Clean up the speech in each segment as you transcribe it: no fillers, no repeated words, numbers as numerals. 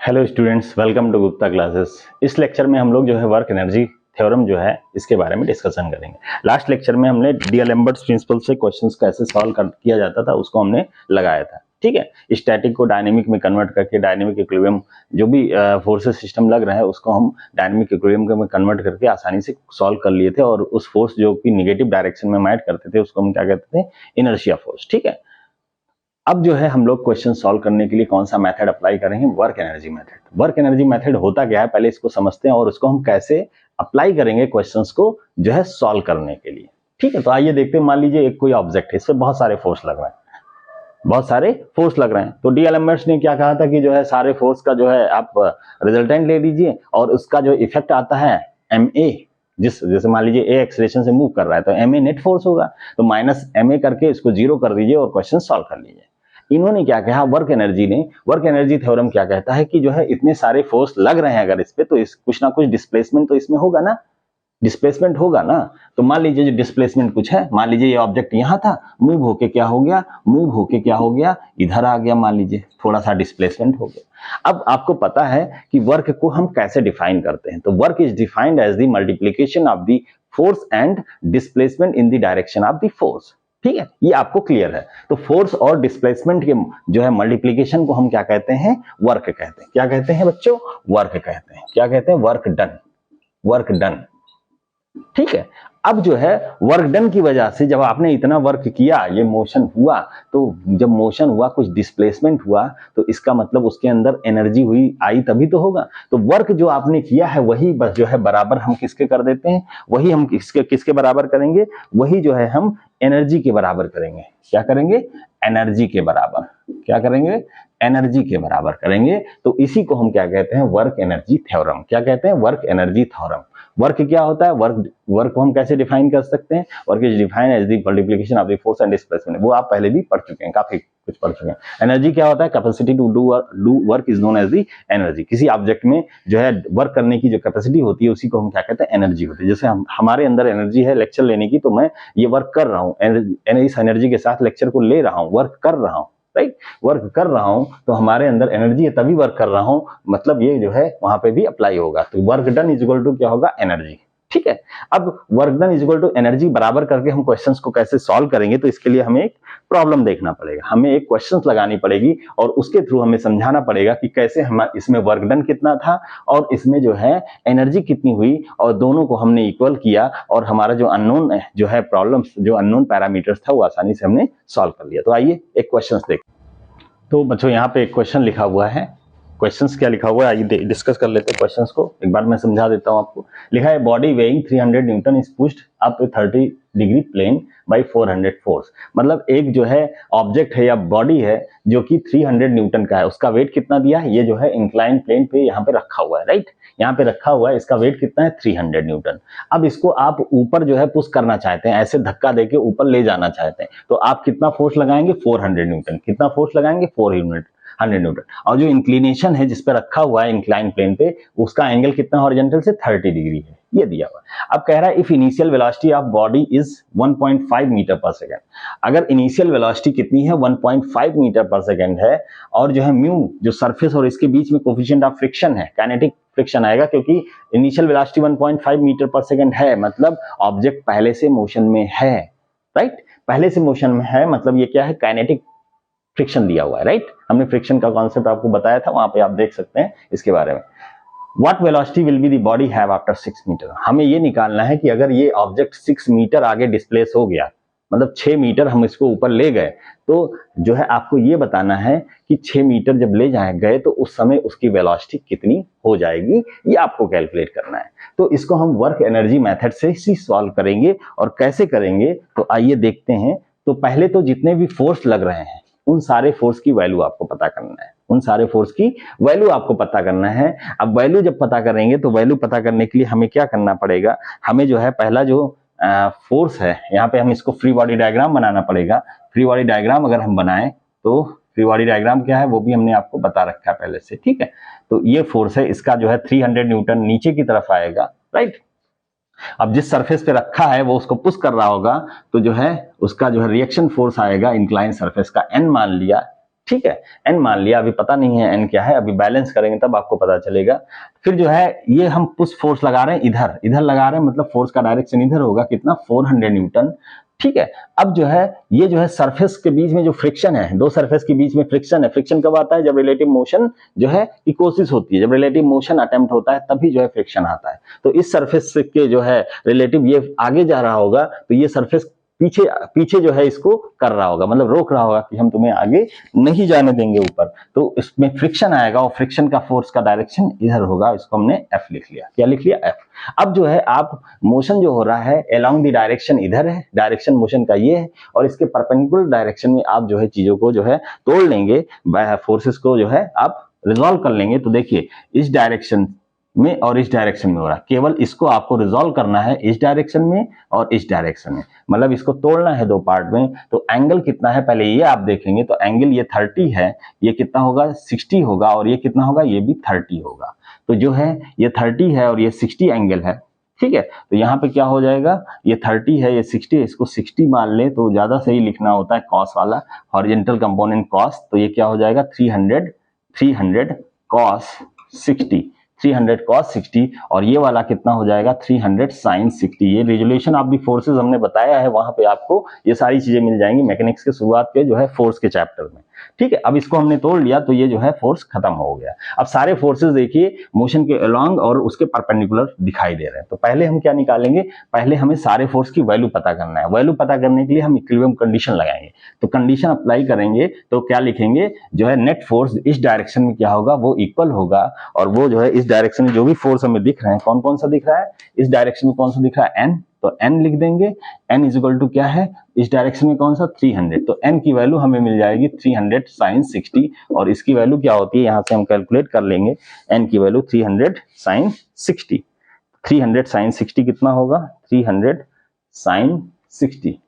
Hello students, welcome to Gupta classes. इस lecture में हम लोग जो है वर्क एनर्जी थ्योरम जो है इसके बारे में डिस्कशन करेंगे। लास्ट लेक्चर में हमने डीएलेम्बर्ट्स प्रिंसिपल से क्वेश्चंस कैसे सॉल्व किया जाता था उसको हमने लगाया था। ठीक है, स्टैटिक को डायनेमिक में कन्वर्ट करके डायनेमिक इक्विलिब्रियम जो भी फोर्सेस सिस्टम लग रहा है उसको हम डायनेमिक इक्विलिब्रियम में कन्वर्ट करके आसानी से सॉल्व कर लिए थे, और उस फोर्स जो कि निगेटिव डायरेक्शन में मैट करते थे उसको हम क्या कहते थे, इनर्शिया फोर्स। ठीक है, अब जो है हम लोग क्वेश्चन सॉल्व करने के लिए कौन सा मेथड अप्लाई करेंगे, work energy method. Work energy method होता क्या है पहले इसको समझते हैं और उसको हम कैसे अप्लाई करेंगे क्वेश्चंस को जो है सॉल्व करने के लिए। ठीक है, तो आइए देखते हैं। मान लीजिए एक कोई ऑब्जेक्ट है, इस पे बहुत सारे फोर्स लग रहे हैं, बहुत सारे फोर्स लग रहे हैं। तो डीएलेम्बर्ट्स ने क्या कहा था कि जो है सारे फोर्स का जो है आप रिजल्टेंट ले लीजिए और उसका जो इफेक्ट आता है MA, जैसे मान लीजिए ए एक्सेलरेशन से मूव कर रहा है तो MA नेट फोर्स होगा, तो माइनस MA करके इसको जीरो कर दीजिए और क्वेश्चन सॉल्व कर लीजिए। इन्होंने क्या कहा, वर्क एनर्जी थ्योरम क्या कहता है कि जो है इतने सारे फोर्स लग रहे हैं अगर इस पे, तो इस कुछ ना कुछ डिस्प्लेसमेंट तो इसमें होगा ना, डिस्प्लेसमेंट होगा ना। तो मान लीजिए जो डिस्प्लेसमेंट कुछ है, मान लीजिए ये ऑब्जेक्ट यहां था, मूव होके क्या हो गया, इधर आ गया, मान लीजिए थोड़ा सा डिस्प्लेसमेंट हो गया। अब आपको पता है कि वर्क को हम कैसे डिफाइन करते हैं, तो work is defined as the multiplication of the force and displacement in the direction of the force. ठीक है, ये आपको क्लियर है। तो फोर्स और डिस्प्लेसमेंट के जो है मल्टीप्लीकेशन को हम क्या कहते हैं, वर्क कहते हैं। क्या कहते हैं बच्चों, वर्क कहते हैं। क्या कहते हैं, वर्क डन, वर्क डन। ठीक है, अब जो है वर्क डन की वजह से जब आपने इतना वर्क किया, ये मोशन हुआ, तो जब मोशन हुआ कुछ डिस्प्लेसमेंट हुआ, तो इसका मतलब उसके अंदर एनर्जी हुई आई तभी तो होगा। तो वर्क जो आपने किया है वही बस जो है बराबर हम किसके कर देते हैं, वही हम किसके बराबर करेंगे, वही जो है हम एनर्जी के बराबर करेंगे। क्या करेंगे, एनर्जी के बराबर। क्या करेंगे, एनर्जी के बराबर करेंगे। तो इसी को हम क्या कहते हैं, वर्क एनर्जी थ्योरम। क्या कहते हैं, वर्क एनर्जी थ्योरम। वर्क क्या होता है, वर्क को हम कैसे डिफाइन कर सकते हैं, work is defined as the multiplication of the force and displacement. वो आप पहले भी पढ़ चुके हैं, काफी कुछ पढ़ चुके हैं। एनर्जी क्या होता है, capacity to do work is known as the energy. किसी ऑब्जेक्ट में जो है वर्क करने की जो कैपेसिटी होती है उसी को हम क्या कहते हैं, एनर्जी होती है। जैसे हमारे अंदर एनर्जी है लेक्चर लेने की, तो मैं ये वर्क कर रहा हूँ, इस एनर्जी के साथ लेक्चर को ले रहा हूँ, वर्क कर रहा हूँ, राइट, वर्क कर रहा हूं, तो हमारे अंदर एनर्जी है तभी वर्क कर रहा हूं, मतलब ये जो है वहां पे भी अप्लाई होगा। तो work done is equal to क्या होगा, एनर्जी। ठीक है, अब work done is equal to energy बराबर करके हम क्वेश्चंस को कैसे सॉल्व करेंगे, तो इसके लिए हमें एक प्रॉब्लम देखना पड़ेगा, हमें एक क्वेश्चंस लगानी पड़ेगी और उसके थ्रू हमें समझाना पड़ेगा कि कैसे हम इसमें वर्क डन कितना था और इसमें जो है एनर्जी कितनी हुई, और दोनों को हमने इक्वल किया और हमारा जो अननोन जो है प्रॉब्लम्स, जो अननोन पैरामीटर्स था वो आसानी से हमने सॉल्व कर लिया। तो आइए एक क्वेश्चंस देखते हैं। तो बच्चों यहाँ पे एक क्वेश्चन लिखा हुआ है, क्वेश्चंस क्या लिखा हुआ है आइए डिस्कस कर लेते हैं क्वेश्चंस को। एक बार मैं समझा देता हूँ आपको। लिखा है body weighing 300 newton is pushed up 30 degree plane by 400 force. मतलब एक जो है ऑब्जेक्ट है या बॉडी है जो कि 300 न्यूटन का है, उसका वेट कितना दिया है, ये जो है इंक्लाइन प्लेन पे यहाँ पे रखा हुआ है, राइट, यहाँ पे रखा हुआ है, इसका वेट कितना है 300 न्यूटन। अब इसको आप ऊपर जो है पुश करना चाहते हैं, ऐसे धक्का देके ऊपर ले जाना चाहते हैं, तो आप कितना फोर्स लगाएंगे, 400 न्यूटन। कितना फोर्स लगाएंगे, 400 न्यूटन। और जो इंक्लिनेशन है जिस पे रखा हुआ है इंक्लाइन प्लेन पे, उसका एंगल कितना हॉरिजॉन्टल से 30 डिग्री है, ये दिया हुआ है। अब कह रहा है if initial velocity of body is 1.5 metre per second. अगर इनिशियल वेलोसिटी कितनी है, 1.5 मीटर पर सेकेंड है, और जो है म्यू जो सरफेस और इसके बीच में कोफिशिएंट ऑफ फ्रिक्शन है, काइनेटिक फ्रिक्शन आएगा, क्योंकि initial velocity 1.5 metre per second है, मतलब ऑब्जेक्ट पहले से मोशन में है, राइट, पहले से मोशन में है, मतलब ये क्या है, काइनेटिक फ्रिक्शन दिया हुआ है, राइट। हमने फ्रिक्शन का कॉन्सेप्ट आपको बताया था, वहां पे आप देख सकते हैं इसके बारे में। What velocity will be the body have after 6 metre. हमें ये निकालना है कि अगर ये ऑब्जेक्ट 6 मीटर आगे डिस्प्लेस हो गया, मतलब 6 मीटर हम इसको ऊपर ले गए, तो जो है आपको ये बताना है कि 6 मीटर जब ले जाए गए तो उस समय उसकी वेलोसिटी कितनी हो जाएगी, ये आपको कैलकुलेट करना है। तो इसको हम वर्क एनर्जी मेथड से ही सॉल्व करेंगे। और कैसे करेंगे, तो आइए देखते हैं। तो पहले तो जितने भी फोर्स लग रहे हैं उन सारे फोर्स की वैल्यू आपको पता करना है, उन सारे फोर्स की वैल्यू आपको पता करना है। अब वैल्यू जब पता करेंगे तो वैल्यू पता करने के लिए हमें क्या करना पड़ेगा, हमें जो है पहला जो फोर्स है, यहाँ पे हम इसको फ्री बॉडी डायग्राम बनाना पड़ेगा। फ्री बॉडी डायग्राम अगर हम बनाएं तो फ्री बॉडी डायग्राम क्या है वो भी हमने आपको बता रखा है पहले से, ठीक है। तो ये फोर्स है, इसका जो है 300 न्यूटन नीचे की तरफ आएगा, राइट। अब जिस सरफेस पे रखा है वो उसको पुश कर रहा होगा, तो जो है उसका जो है रिएक्शन फोर्स आएगा इंक्लाइन सरफेस का, एन मान लिया, ठीक है। एन मान लिया, अभी पता नहीं है एन क्या है, अभी बैलेंस करेंगे तब आपको पता चलेगा। फिर जो है ये हम पुश फोर्स लगा रहे हैं, इधर इधर लगा रहे हैं, मतलब फोर्स का डायरेक्शन इधर होगा, कितना 400 न्यूटन, ठीक है। अब जो है ये जो है सरफेस के बीच में जो फ्रिक्शन है, दो सरफेस के बीच में फ्रिक्शन है, फ्रिक्शन कब आता है, जब रिलेटिव मोशन जो है की कोशिश होती है, जब रिलेटिव मोशन अटेम्प्ट होता है तभी जो है फ्रिक्शन आता है। तो इस सरफेस के जो है रिलेटिव ये आगे जा रहा होगा, तो ये सरफेस पीछे पीछे जो है इसको कर रहा होगा, मतलब रोक रहा होगा कि हम तुम्हें आगे नहीं जाने देंगे ऊपर, तो इसमें फ्रिक्शन आएगा और फ्रिक्शन का फोर्स का डायरेक्शन इधर होगा, इसको हमने एफ लिख लिया। क्या लिख लिया, एफ। अब जो है आप मोशन जो हो रहा है अलोंग द डायरेक्शन इधर है, डायरेक्शन मोशन का ये है, और इसके परपेंडिकुलर डायरेक्शन में आप जो है चीजों को जो है तोड़ लेंगे, फोर्सेस को जो है आप रिजॉल्व कर लेंगे। तो देखिए इस डायरेक्शन में और इस डायरेक्शन में हो रहा है, केवल इसको आपको रिजॉल्व करना है इस डायरेक्शन में और इस डायरेक्शन में, मतलब इसको तोड़ना है दो पार्ट में। तो एंगल कितना है पहले ये आप देखेंगे, तो एंगल ये 30 है, ये कितना होगा 60 होगा, और ये कितना होगा, ये भी 30 होगा। तो जो है ये 30 है और ये 60 एंगल है, ठीक है। तो यहाँ पे क्या हो जाएगा, ये 30 है, ये 60 है, इसको 60 मान ले तो ज्यादा सही लिखना होता है कॉस वाला, हॉरिजॉन्टल कंपोनेंट कॉस। तो ये क्या हो जाएगा 300 कॉस 60, 300 cos 60, और ये वाला कितना हो जाएगा 300 sin 60। ये रिजोल्यूशन ऑफ द फोर्सेस हमने बताया है, वहां पे आपको ये सारी चीजें मिल जाएंगी मैकेनिक्स के शुरुआत के जो है फोर्स के चैप्टर में, ठीक है। अब इसको हमने तोड़ लिया तो ये जो है फोर्स खत्म हो गया। अब सारे फोर्सेस देखिए मोशन के अलोंग और उसके परपेंडिकुलर दिखाई दे रहे हैं। तो पहले हम क्या निकालेंगे, पहले हमें सारे फोर्स की वैल्यू पता करना है। वैल्यू पता करने के लिए हम इक्विलिब्रियम कंडीशन लगाएंगे, तो कंडीशन अप्लाई करेंगे तो क्या लिखेंगे, जो है नेट फोर्स इस डायरेक्शन में क्या होगा वो इक्वल होगा, और वो जो है इस डायरेक्शन में जो भी फोर्स हमें दिख रहे हैं, कौन कौन सा दिख रहा है, इस डायरेक्शन में कौन सा दिख रहा है, एन, तो एन लिख देंगे। एन इज इक्वल टू क्या है, इस डायरेक्शन में कौन सा 300, तो एन की वैल्यू हमें मिल जाएगी 300 sin 60, और इसकी वैल्यू क्या होती है यहां से हम कैलकुलेट कर लेंगे, एन की वैल्यू 300 sin 60। 300 sin 60 कितना होगा, 300 sin 60,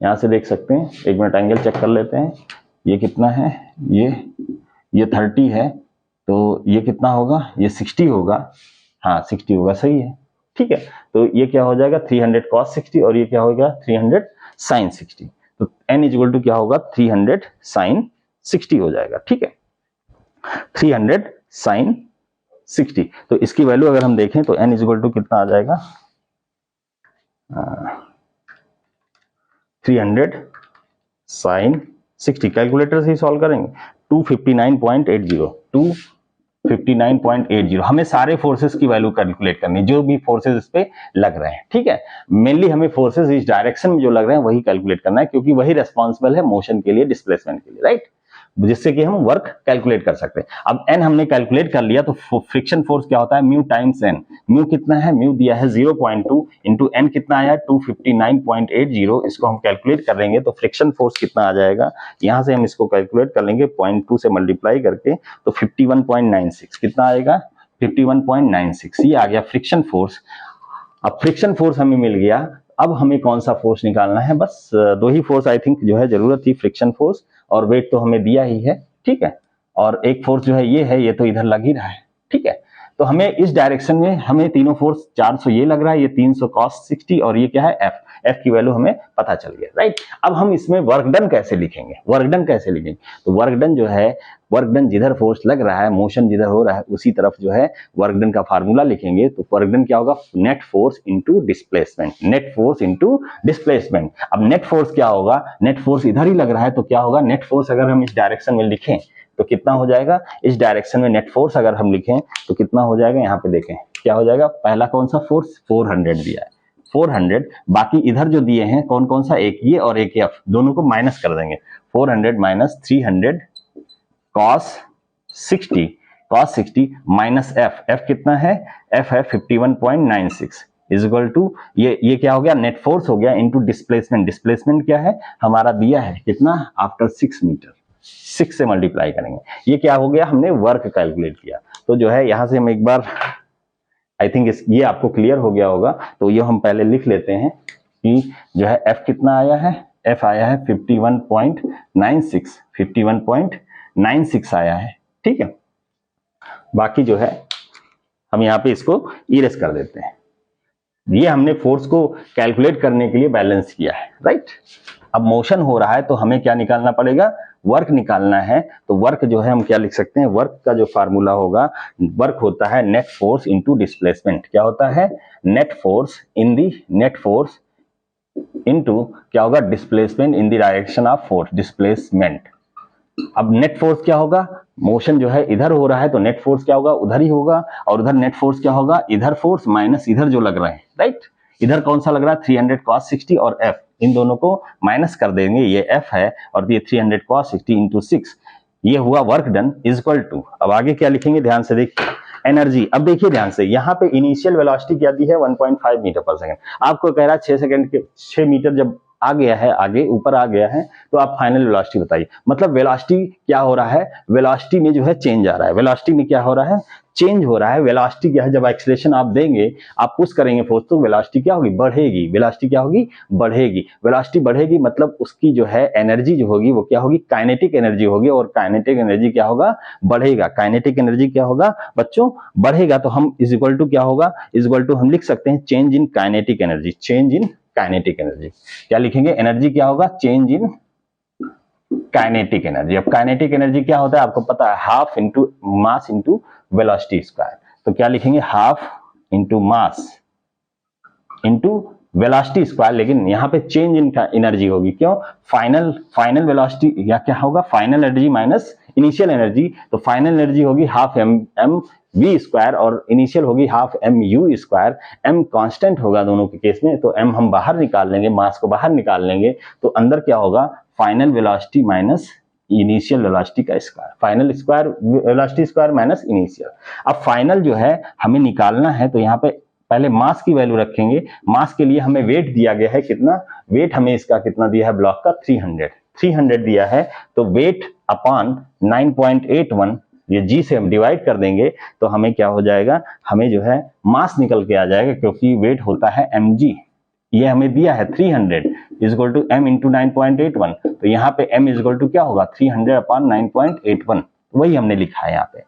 यहां से देख सकते हैं, एक मिनट एंगल चेक कर लेते हैं, ये कितना है, ये 30 है, तो ये कितना होगा, ये 60 होगा, हाँ 60 होगा, सही है, ठीक है। तो ये क्या हो जाएगा 300 cos 60, और ये क्या होगा 300 sin 60, तो n इज इक्वल टू क्या होगा 300 sin 60 हो जाएगा, ठीक है, 300 sin 60। तो इसकी वैल्यू अगर हम देखें तो n इज इक्वल टू कितना आ जाएगा, 300 sin 60, कैलकुलेटर से ही सॉल्व करेंगे, 259.80 हमें सारे फोर्सेस की वैल्यू कैलकुलेट करनी, जो भी फोर्सेस इस पे लग रहे हैं, ठीक है। मेनली हमें फोर्सेस इस डायरेक्शन में जो लग रहे हैं वही कैलकुलेट करना है, क्योंकि वही रेस्पॉन्सिबल है मोशन के लिए, डिस्प्लेसमेंट के लिए, राइट, जिससे कि हम वर्क कैलकुलेट कर सकते हैं। अब एन हमने कैलकुलेट कर लिया, तो फ्रिक्शन फोर्स क्या होता है, म्यू टाइम्स एन। म्यू कितना है, म्यू दिया है 0.2 इंटू एन कितना आया 259.80, इसको हम कैलकुलेट करेंगे तो फ्रिक्शन फोर्स कितना आ जाएगा, यहां से हम इसको कैलकुलेट कर लेंगे 0.2 से मल्टीप्लाई करके, तो 51.96 कितना आएगा, 51.96, ये आ गया फ्रिक्शन फोर्स। अब फ्रिक्शन फोर्स हमें मिल गया, अब हमें कौन सा फोर्स निकालना है, बस दो ही फोर्स आई थिंक जो है जरूरत थी, फ्रिक्शन फोर्स और वेट तो हमें दिया ही है, ठीक है, और एक फोर्स जो है ये तो इधर लग ही रहा है, ठीक है। तो हमें इस डायरेक्शन में हमें तीनों फोर्स 400 ये लग रहा है, ये 300 cos 60, और ये क्या है एफ की वैल्यू हमें पता चल गया, राइट। अब हम इसमें वर्क डन कैसे लिखेंगे, वर्क डन कैसे लिखेंगे, तो वर्क डन जो है, वर्क डन जिधर फोर्स लग रहा है, मोशन जिधर हो रहा है उसी तरफ जो है वर्क डन का फार्मूला लिखेंगे। तो वर्क डन क्या होगा, net force into displacement, net force into displacement. अब नेट फोर्स क्या होगा, नेट फोर्स इधर ही लग रहा है, तो क्या होगा, नेट फोर्स अगर हम इस डायरेक्शन में लिखें तो कितना हो जाएगा, इस डायरेक्शन में नेट फोर्स अगर हम लिखें तो कितना हो जाएगा, यहाँ पे देखें क्या हो जाएगा, पहला कौन सा फोर्स 400 दिया है, 400, बाकी इधर जो दिए हैं कौन कौन सा, एक ये और एक एफ, दोनों को माइनस कर देंगे, 400 माइनस 300 cos 60 माइनस एफ कितना है, एफ है 51.96 इज इक्वल टू ये क्या हो गया, नेट फोर्स हो गया इनटू डिस्प्लेसमेंट। डिस्प्लेसमेंट क्या है हमारा दिया है कितना, आफ्टर 6 मीटर, 6 से मल्टीप्लाई करेंगे, ये क्या हो गया, हमने वर्क कैलकुलेट किया। तो जो है यहां से हम एक बार, आई थिंक ये आपको क्लियर हो गया होगा, तो ये हम पहले लिख लेते हैं कि जो है एफ कितना आया है, एफ आया है 51.96 आया है, ठीक है। बाकी जो है हम यहाँ पे इसको इरेज कर देते हैं, ये हमने फोर्स को कैलकुलेट करने के लिए बैलेंस किया है, राइट। अब मोशन हो रहा है तो हमें क्या निकालना पड़ेगा, वर्क निकालना है। तो वर्क जो है हम क्या लिख सकते हैं, वर्क का जो फार्मूला होगा, वर्क होता है नेट फोर्स इनटू डिस्प्लेसमेंट। क्या होता है, नेट फोर्स इनटू क्या होगा, displacement in the direction of force, displacement. अब नेट फोर्स क्या होगा, मोशन जो है इधर हो रहा है तो नेट फोर्स क्या होगा, उधर ही होगा, और उधर नेट फोर्स क्या होगा, इधर फोर्स माइनस इधर जो लग रहे हैं, राइट। इधर कौन सा लग रहा है, 300 cos 60 और f, इन दोनों को माइनस कर देंगे, ये f है और ये 300 cos 60 इंटू 6, ये हुआ work done is equal to, अब आगे क्या लिखेंगे ध्यान से देखिए, एनर्जी। अब देखिए ध्यान से, यहाँ पे इनिशियल वेलोसिटी क्या दी है, 1.5 मीटर पर सेकंड। आपको कह रहा है 6 सेकंड के 6 मीटर जब आ गया है, आगे ऊपर आ गया है, तो आप फाइनल वेलोसिटी बताइए। मतलब वेलोसिटी क्या हो रहा है, वेलोसिटी में जो है चेंज आ रहा है, वेलोसिटी में क्या हो रहा है, चेंज हो रहा है। वेलोसिटी क्या है, जब एक्सीलरेशन आप देंगे, आप पुश करेंगे फोर्स, तो वेलोसिटी क्या होगी, बढ़ेगी। वेलोसिटी क्या होगी, बढ़ेगी। वेलोसिटी बढ़ेगी मतलब उसकी जो है एनर्जी जो होगी वो क्या होगी, काइनेटिक एनर्जी होगी, और काइनेटिक एनर्जी क्या होगा, बढ़ेगा। काइनेटिक एनर्जी क्या होगा बच्चों, बढ़ेगा। तो हम इज इक्वल टू क्या होगा, इज इक्वल टू हम लिख सकते हैं change in kinetic energy, change in kinetic energy. क्या लिखेंगे, एनर्जी क्या होगा, चेंज इन काइनेटिक एनर्जी। अब काइनेटिक एनर्जी क्या होता है आपको पता है, half into mass into velocity square. तो क्या लिखेंगे, half into mass into velocity square, लेकिन यहाँ पे चेंज इन एनर्जी होगी। क्यों, फाइनल वेलोसिटी या क्या होगा, final energy minus initial energy. तो फाइनल एनर्जी होगी हाफ एम वी स्क्वायर और इनिशियल होगी half m u square. M constant होगा दोनों के केस में, तो एम हम बाहर निकाल लेंगे, मास को बाहर निकाल लेंगे, तो अंदर क्या होगा, final velocity minus initial velocity का square, final square velocity square minus initial. अब फाइनल जो है हमें निकालना है, तो यहाँ पे पहले मास की वैल्यू रखेंगे। मास के लिए हमें वेट दिया गया है, कितना वेट हमें इसका कितना दिया है, ब्लॉक का 300 दिया है। तो वेट अपॉन 9.81, ये जी से हम डिवाइड कर देंगे तो हमें क्या हो जाएगा, हमें जो है मास निकल के आ जाएगा, क्योंकि वेट होता है mg। ये हमें दिया है 300 is equal to m into 9.81। तो यहाँ पे m इज इक्वल टू क्या होगा, 300 अपॉन 9.81, वही हमने लिखा है यहाँ पे,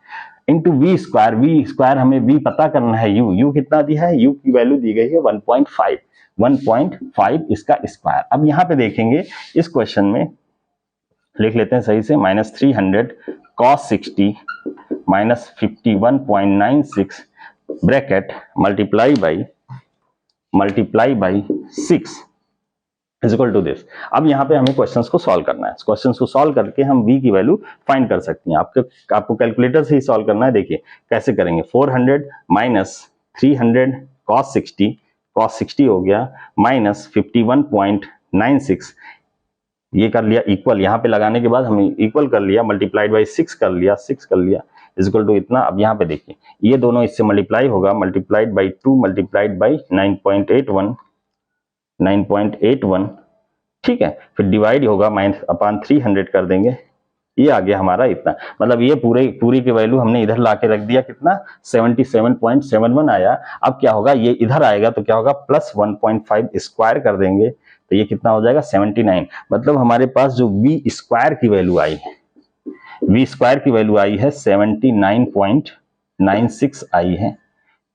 इंटू वी स्क्वायर हमें v पता करना है, u कितना दिया है, u की वैल्यू दी गई है 1.5 इसका स्क्वायर। अब यहाँ पे देखेंगे इस क्वेश्चन में लिख लेते हैं सही से, -300 cos 60 minus 51.96 bracket multiply by 6 is equal to this. अब यहाँ पे हमें क्वेश्चंस को सॉल्व करना है। क्वेश्चंस को सॉल्व करके हम v की वैल्यू फाइंड कर सकते हैं। आपको कैलकुलेटर से ही सॉल्व करना है। देखिए कैसे करेंगे, 400 माइनस 300 cos 60 हो गया, माइनस 51.96, ये कर लिया इक्वल, यहाँ पे लगाने के बाद हमने इक्वल कर लिया, मल्टीप्लाइड बाई 6 कर लिया इज इक्वल टू इतना। अब यहाँ पे देखिए ये दोनों इससे मल्टीप्लाई होगा, मल्टीप्लाइड बाई 2 मल्टीप्लाइड बाई 9.81, ठीक है, फिर डिवाइड होगा माइनस अपॉन 300 कर देंगे, ये आ गया हमारा इतना। मतलब ये पूरी की वैल्यू हमने इधर लाके रख दिया, कितना 77.71 आया। अब क्या होगा, ये इधर आएगा तो क्या होगा, प्लस 1.5 स्क्वायर कर देंगे, तो ये कितना हो जाएगा 79। मतलब हमारे पास जो वी स्क्वायर की वैल्यू आई है, वी स्क्वायर की वैल्यू आई है 79.96 आई है,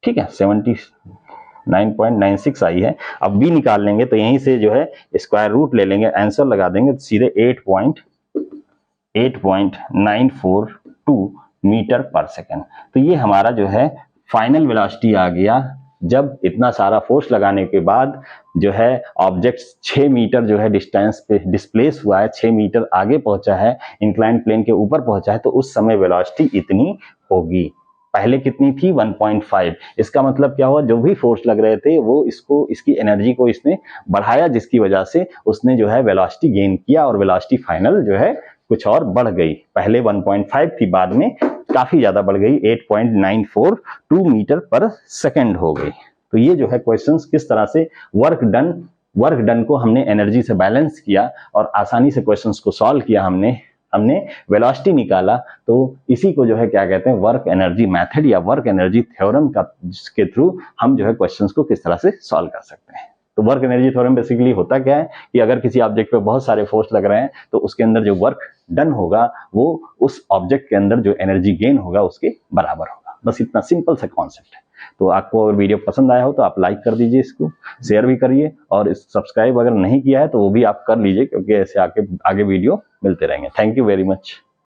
ठीक है, 79.96 आई है। अब बी निकाल लेंगे तो यहीं से जो है स्क्वायर रूट ले लेंगे, आंसर लगा देंगे तो सीधे 8.942 मीटर पर सेकेंड। तो ये हमारा जो है फाइनल वेलोसिटी आ गया, जब इतना सारा फोर्स लगाने के बाद जो है ऑब्जेक्ट 6 मीटर जो है डिस्टेंस पे डिस्प्लेस हुआ है, 6 मीटर आगे पहुंचा है, इंक्लाइंड प्लेन के ऊपर पहुंचा है, तो उस समय वेलोसिटी इतनी होगी। पहले कितनी थी, 1.5। इसका मतलब क्या हुआ, जो भी फोर्स लग रहे थे वो इसकी एनर्जी को इसने बढ़ाया, जिसकी वजह से उसने जो है वेलोसिटी गेन किया, और वेलोसिटी फाइनल जो है कुछ और बढ़ गई। पहले 1.5 थी, बाद में काफी ज्यादा बढ़ गई, 8.942 मीटर पर सेकेंड हो गई। तो ये जो है क्वेश्चंस किस तरह से वर्क डन को हमने एनर्जी से बैलेंस किया और आसानी से क्वेश्चंस को सॉल्व किया, हमने वेलोसिटी निकाला। तो इसी को जो है क्या कहते हैं, वर्क एनर्जी मेथड या वर्क एनर्जी थ्योरम का, जिसके थ्रू हम जो है क्वेश्चंस को किस तरह से सॉल्व कर सकते हैं। तो वर्क एनर्जी थ्योरम बेसिकली होता क्या है कि अगर किसी ऑब्जेक्ट पे बहुत सारे फोर्स लग रहे हैं तो उसके अंदर जो वर्क डन होगा वो उस ऑब्जेक्ट के अंदर जो एनर्जी गेन होगा उसके बराबर होगा। बस इतना सिंपल सा कॉन्सेप्ट है। तो आपको अगर वीडियो पसंद आया हो तो आप लाइक कर दीजिए, इसको शेयर भी करिए, और सब्सक्राइब अगर नहीं किया है तो वो भी आप कर लीजिए, क्योंकि ऐसे आगे वीडियो मिलते रहेंगे। Thank you very much.